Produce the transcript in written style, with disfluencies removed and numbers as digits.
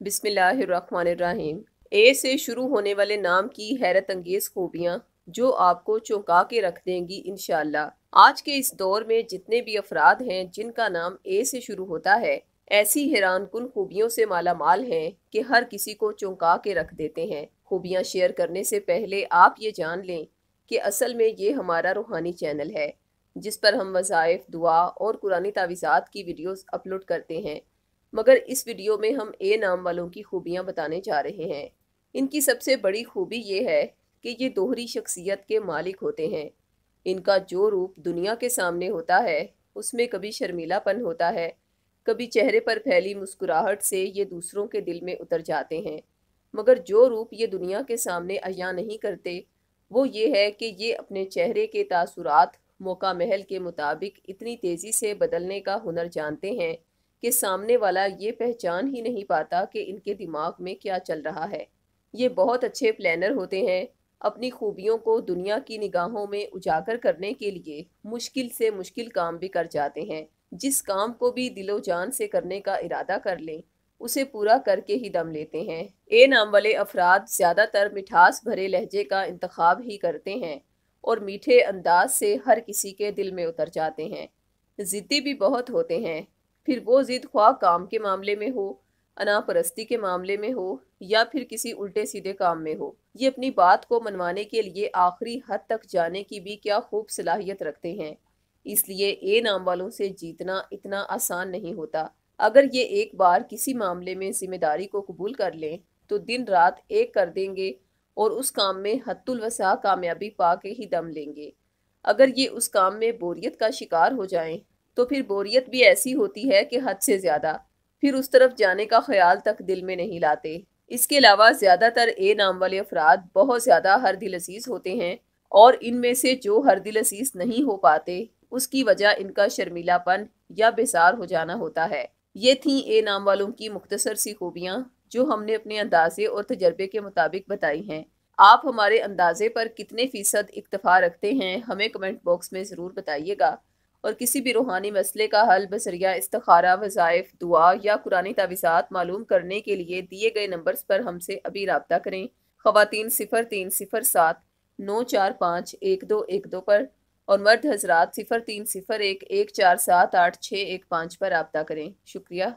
बिस्मिल्लाहिर्रहमानिर्रहीम। ए से शुरू होने वाले नाम की हैरत अंगेज खूबियाँ जो आपको चौंका के रख देंगी इंशाअल्लाह। आज के इस दौर में जितने भी अफराद हैं जिनका नाम ए से शुरू होता है, ऐसी हैरानकुन खूबियों से माला माल हैं कि हर किसी को चौंका के रख देते हैं। खूबियाँ शेयर करने से पहले आप ये जान लें कि असल में ये हमारा रूहानी चैनल है, जिस पर हम वज़ाइफ, दुआ और कुरानी तावीज़ात की वीडियोस अपलोड करते हैं। मगर इस वीडियो में हम ए नाम वालों की खूबियाँ बताने जा रहे हैं। इनकी सबसे बड़ी खूबी ये है कि ये दोहरी शख्सियत के मालिक होते हैं। इनका जो रूप दुनिया के सामने होता है उसमें कभी शर्मीलापन होता है, कभी चेहरे पर फैली मुस्कुराहट से ये दूसरों के दिल में उतर जाते हैं। मगर जो रूप ये दुनिया के सामने अयां नहीं करते वो ये है कि ये अपने चेहरे के तासुरात मौका महल के मुताबिक इतनी तेज़ी से बदलने का हुनर जानते हैं कि सामने वाला ये पहचान ही नहीं पाता कि इनके दिमाग में क्या चल रहा है। ये बहुत अच्छे प्लानर होते हैं। अपनी खूबियों को दुनिया की निगाहों में उजागर करने के लिए मुश्किल से मुश्किल काम भी कर जाते हैं। जिस काम को भी दिलो जान से करने का इरादा कर लें, उसे पूरा करके ही दम लेते हैं। ए नाम वाले अफराद ज़्यादातर मिठास भरे लहजे का इंतखाब ही करते हैं और मीठे अंदाज से हर किसी के दिल में उतर जाते हैं। ज़िद्दी भी बहुत होते हैं। फिर वो ज़िद ख्वाह काम के मामले में हो, अनापरस्ती के मामले में हो या फिर किसी उल्टे सीधे काम में हो, ये अपनी बात को मनवाने के लिए आखिरी हद तक जाने की भी क्या खूब सलाहियत रखते हैं। इसलिए ए नाम वालों से जीतना इतना आसान नहीं होता। अगर ये एक बार किसी मामले में जिम्मेदारी को कबूल कर लें तो दिन रात एक कर देंगे और उस काम में हद्दुल वसा कामयाबी पा के ही दम लेंगे। अगर ये उस काम में बोरियत का शिकार हो जाएं तो फिर बोरियत भी ऐसी होती है कि हद से ज़्यादा, फिर उस तरफ जाने का ख्याल तक दिल में नहीं लाते। इसके अलावा ज़्यादातर ए नाम वाले अफराद बहुत ज़्यादा हर दिल अजीज़ होते हैं और इनमें से जो हर दिल अजीज़ नहीं हो पाते उसकी वजह इनका शर्मीलापन या बेसार हो जाना होता है। ये थीं ए नाम वालों की मुख्तसर सी खूबियाँ जो हमने अपने अंदाजे और तजर्बे के मुताबिक बताई हैं। आप हमारे अंदाजे पर कितने फ़ीसद इक्तफ़ा रखते हैं हमें कमेंट बॉक्स में ज़रूर बताइएगा। और किसी भी रूहानी मसले का हल बसरिया इस्तिखारा, वज़ाइफ, दुआ या कुरानी तावीज़ात मालूम करने के लिए दिए गए नंबर्स पर हमसे अभी रब्ता करें। ख़वातीन 0307 945 1212 पर और मर्द हजरात 0301 1478615 पर रब्ता करें। शुक्रिया।